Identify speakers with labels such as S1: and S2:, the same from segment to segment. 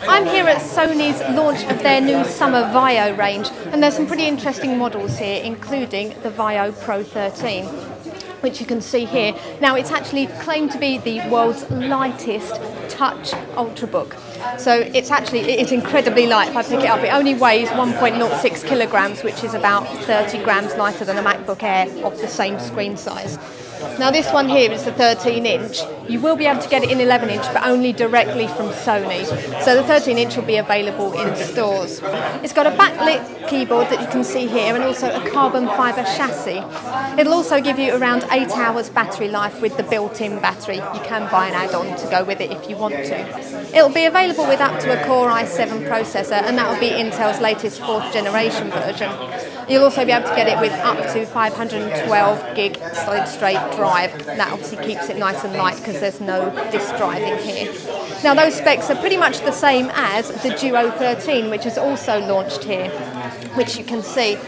S1: I'm here at Sony's launch of their new summer Vaio range, and there's some pretty interesting models here, including the Vaio Pro 13, which you can see here. Now, it's actually claimed to be the world's lightest touch ultrabook. So it's incredibly light. If I pick it up, it only weighs 1.06 kilograms, which is about 30 grams lighter than a MacBook Air of the same screen size. Now, this one here is the 13-inch. You will be able to get it in 11-inch, but only directly from Sony. So the 13-inch will be available in stores. It's got a backlit keyboard that you can see here, and also a carbon fibre chassis. It'll also give you around 8 hours battery life with the built-in battery. You can buy an add-on to go with it if you want to. It'll be available with up to a Core i7 processor, and that will be Intel's latest 4th generation version. You'll also be able to get it with up to 512 gig solid-state drive. That obviously keeps it nice and light because there's no disk drive in here. Now, those specs are pretty much the same as the Duo 13, which is also launched here, which you can see.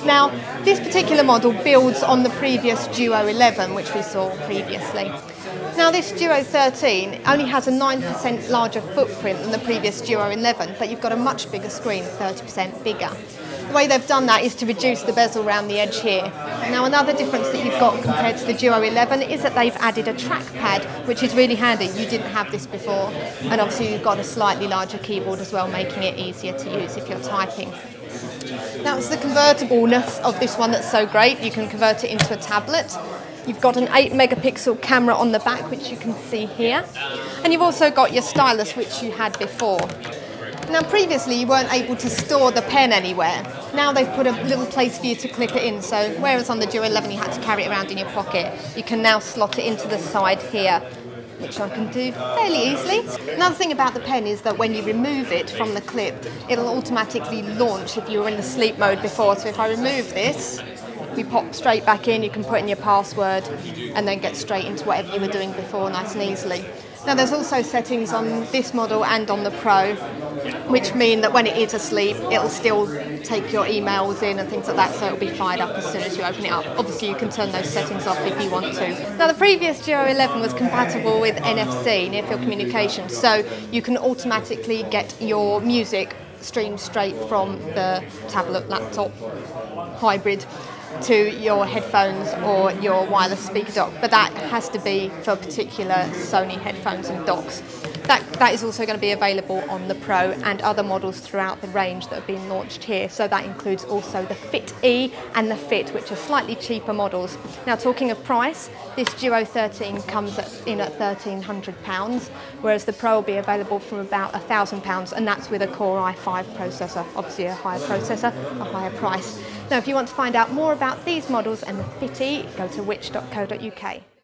S1: Now, this particular model builds on the previous Duo 11, which we saw previously. Now, this Duo 13 only has a 9% larger footprint than the previous Duo 11, but you've got a much bigger screen, 30% bigger. The way they've done that is to reduce the bezel around the edge here. Now, another difference that you've got compared to the Duo 11 is that they've added a trackpad, which is really handy. You didn't have this before. And obviously you've got a slightly larger keyboard as well, making it easier to use if you're typing. Now, it's the convertibleness of this one that's so great. You can convert it into a tablet. You've got an 8-megapixel camera on the back, which you can see here. And you've also got your stylus, which you had before. Now, previously you weren't able to store the pen anywhere. Now they've put a little place for you to clip it in, so whereas on the Duo 11 you had to carry it around in your pocket, you can now slot it into the side here, which I can do fairly easily. Another thing about the pen is that when you remove it from the clip, it'll automatically launch if you were in the sleep mode before. So if I remove this, we pop straight back in, you can put in your password and then get straight into whatever you were doing before nice and easily. Now, there's also settings on this model and on the Pro, which mean that when it is asleep, it'll still take your emails in and things like that, so it'll be fired up as soon as you open it up. Obviously, you can turn those settings off if you want to. Now, the previous Duo 11 was compatible with NFC, near-field communication, so you can automatically get your music streamed straight from the tablet, laptop, hybrid, to your headphones or your wireless speaker dock, but that has to be for particular Sony headphones and docks. That is also going to be available on the Pro and other models throughout the range that have been launched here. So that includes also the Fit E and the Fit, which are slightly cheaper models. Now, talking of price, this Duo 13 comes in at £1,300, whereas the Pro will be available from about £1,000, and that's with a Core i5 processor, obviously a higher processor, a higher price. Now, if you want to find out more about these models and the Fit E, go to which.co.uk.